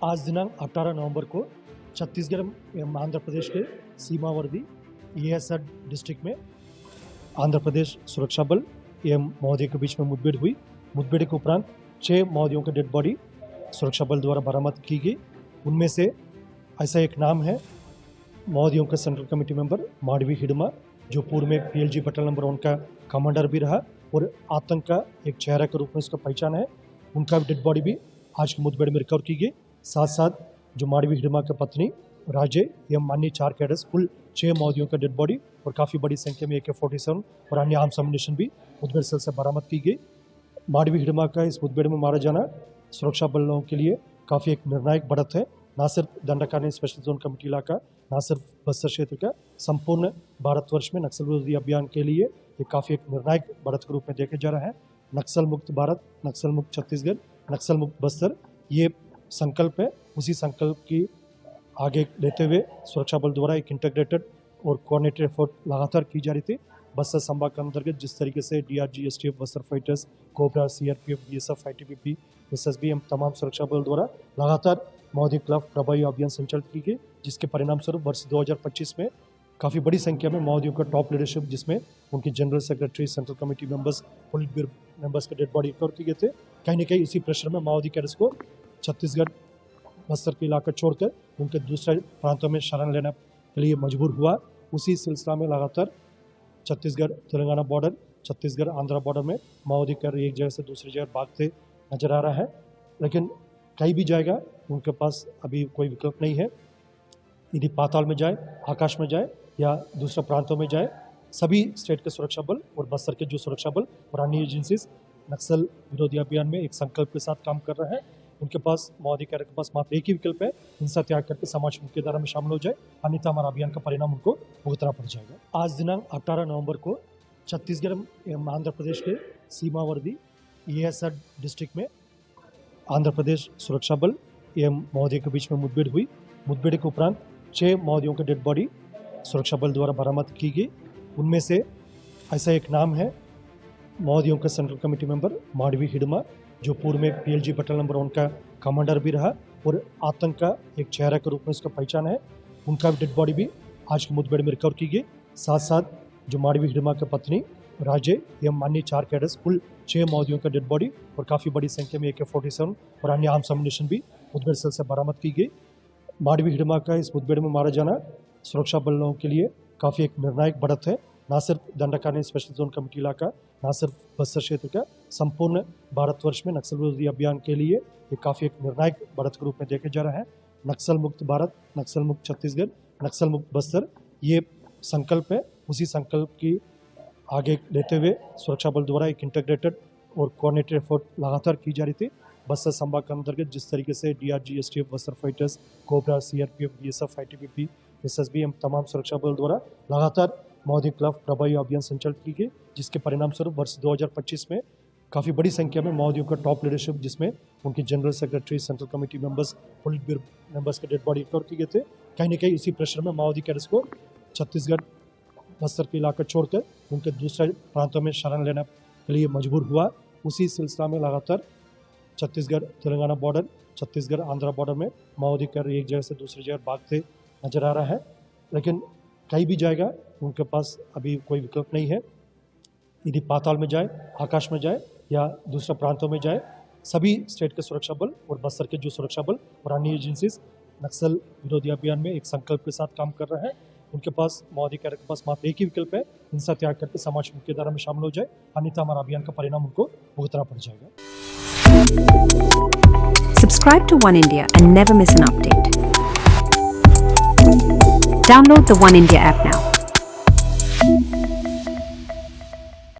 आज दिनांक 18 नवंबर को छत्तीसगढ़ एवं आंध्र प्रदेश के सीमावर्ती ESR डिस्ट्रिक्ट में आंध्र प्रदेश सुरक्षा बल एवं माओवादियों के बीच में मुठभेड़ हुई। मुठभेड़ के उपरांत 6 माओवादियों के डेड बॉडी सुरक्षा बल द्वारा बरामद की गई। उनमें से ऐसा एक नाम है माओवादियों का central committee member Madvi Hidma, जो पूर्व में PLG बटालियन नंबर 1 का कमांडर भी रहा और आतंक का एक चेहरा के रूप में उसका पहचान है। उनका डेड बॉडी भी आज की मुठभेड़ में रिकवर की गई। साथ साथ जो माडवी हिडमा की पत्नी राजे एवं अन्य 4 कैडर्स, कुल 6 माओवादियों का डेड बॉडी और काफ़ी बड़ी संख्या में AK-47 और अन्य आर्म्स एम्युनिशन भी मुठभेड़ स्थल से बरामद की गई। माडवी हिडमा का इस मुठभेड़ में मारा जाना सुरक्षा बलों के लिए काफ़ी एक निर्णायक बढ़त है। न सिर्फ दंडकारण्य स्पेशल जोन कमेटी इलाका, न सिर्फ बस्तर क्षेत्र का, संपूर्ण भारतवर्ष में नक्सल विरोधी अभियान के लिए ये काफ़ी एक निर्णायक बढ़त के रूप में देखा जा रहा है। नक्सल मुक्त भारत, नक्सल मुक्त छत्तीसगढ़, नक्सल मुक्त बस्तर, ये संकल्प है। उसी संकल्प की आगे लेते हुए सुरक्षा बल द्वारा एक इंटीग्रेटेड और कोऑर्डिनेटेड एफर्ट लगातार की जा रही थी। बस्तर संभाग के अंतर्गत जिस तरीके से DRG, STF, Bastar fighters, cobra, CRPF, BSF, ITBP, SSB एवं तमाम सुरक्षा बल द्वारा लगातार माओवादी के खिलाफ प्रभावी अभियान संचालित की गई, जिसके परिणाम स्वरूप वर्ष 2025 में काफ़ी बड़ी संख्या में माओवादियों का टॉप लीडरशिप, जिसमें उनकी general secretary, central committee members, police bureau members के डेड बॉडी रिकवर किए गए थे। कहीं न कहीं इसी प्रेशर में माओवादी कैडर्स को छत्तीसगढ़ बस्तर के इलाका छोड़कर उनके दूसरे प्रांतों में शरण लेने के लिए मजबूर हुआ। उसी सिलसिला में लगातार छत्तीसगढ़ तेलंगाना बॉर्डर, छत्तीसगढ़ आंध्रा बॉर्डर में माओवादी कैडर एक जगह से दूसरी जगह भागते नजर आ रहा है। लेकिन कहीं भी जाएगा उनके पास अभी कोई विकल्प नहीं है। यदि पाताल में जाए, आकाश में जाए या दूसरे प्रांतों में जाए, सभी स्टेट के सुरक्षा बल और बस्तर के जो सुरक्षा बल और अन्य एजेंसीज नक्सल विरोधी अभियान में एक संकल्प के साथ काम कर रहे हैं। उनके पास, माओवादी कैडर के पास मात्र एक ही विकल्प है, हिंसा त्याग करके समाज मुख्य धारा में शामिल हो जाए, अन्यथा हमारा अभियान का परिणाम उनको भुगतना पड़ जाएगा। आज दिनांक 18 नवंबर को छत्तीसगढ़ एवं आंध्र प्रदेश के सीमावर्ती ESR डिस्ट्रिक्ट में आंध्र प्रदेश सुरक्षा बल एवं माओवादियों के बीच में मुठभेड़ हुई। मुठभेड़ के उपरांत 6 माओवादियों के डेड बॉडी सुरक्षा बल द्वारा बरामद की गई। उनमें से ऐसा एक नाम है माओवादियों का central committee member Madvi Hidma, जो पूर्व में PLG बटालियन नंबर 1 का कमांडर भी रहा और आतंक का एक चेहरा के रूप में उसका पहचान है। उनका डेड बॉडी भी आज की मुठभेड़ में रिकवर की गई। साथ साथ जो माडवी हिडमा की पत्नी राजे एवं अन्य 4 कैडर्स, कुल 6 माओवादियों का डेड बॉडी और काफ़ी बड़ी संख्या में AK-47 और अन्य आर्म्स एम्युनिशन भी मुठभेड़ स्थल से बरामद की गई। माडवी हिडमा का इस मुठभेड़ में मारा जाना सुरक्षा बलों के लिए काफ़ी एक निर्णायक बढ़त है। न सिर्फ दंडकारण्य स्पेशल जोन कमेटी इलाका, न सिर्फ बस्तर क्षेत्र का, संपूर्ण भारतवर्ष में नक्सल विरोधी अभियान के लिए ये काफ़ी एक निर्णायक बढ़त के रूप में देखा जा रहा है। नक्सल मुक्त भारत, नक्सल मुक्त छत्तीसगढ़, नक्सल मुक्त बस्तर, ये संकल्प है। उसी संकल्प की आगे लेते हुए सुरक्षा बल द्वारा एक इंटीग्रेटेड और कोऑर्डिनेटेड एफर्ट लगातार की जा रही थी। बस्तर संभाग के अंतर्गत जिस तरीके से DRG, STF, Bastar fighters, cobra, CRPF, BSF, ITBP, SSB एवं तमाम सुरक्षा बल द्वारा लगातार माओवादी के खिलाफ प्रभावी अभियान संचालित की गई, जिसके परिणाम स्वरूप वर्ष 2025 में काफ़ी बड़ी संख्या में माओवादियों का टॉप लीडरशिप, जिसमें उनकी general secretary, central committee members, police bureau members के डेड बॉडी रिकवर किए गए थे। कहीं न कहीं इसी प्रेशर में माओवादी कैडर्स को छत्तीसगढ़ बस्तर के इलाका छोड़कर उनके दूसरे प्रांतों में शरण लेने के लिए मजबूर हुआ। उसी सिलसिला में लगातार छत्तीसगढ़ तेलंगाना बॉर्डर, छत्तीसगढ़ आंध्रा बॉर्डर में माओवादी कैडर एक जगह से दूसरी जगह भागते नजर आ रहा है। लेकिन कहीं भी जाएगा उनके पास अभी कोई विकल्प नहीं है। यदि पाताल में जाए, आकाश में जाए या दूसरे प्रांतों में जाए, सभी स्टेट के सुरक्षा बल और बस्तर के जो सुरक्षा बल और अन्य एजेंसीज नक्सल विरोधी अभियान में एक संकल्प के साथ काम कर रहे हैं। उनके पास, माओवादी कैडर के पास मात्र एक ही विकल्प है, हिंसा त्याग करके समाज मुख्य धारा में शामिल हो जाए, अन्यथा हमारा अभियान का परिणाम उनको भुगतना पड़ जाएगा। Subscribe to One India and never miss an update. Download the One India app now.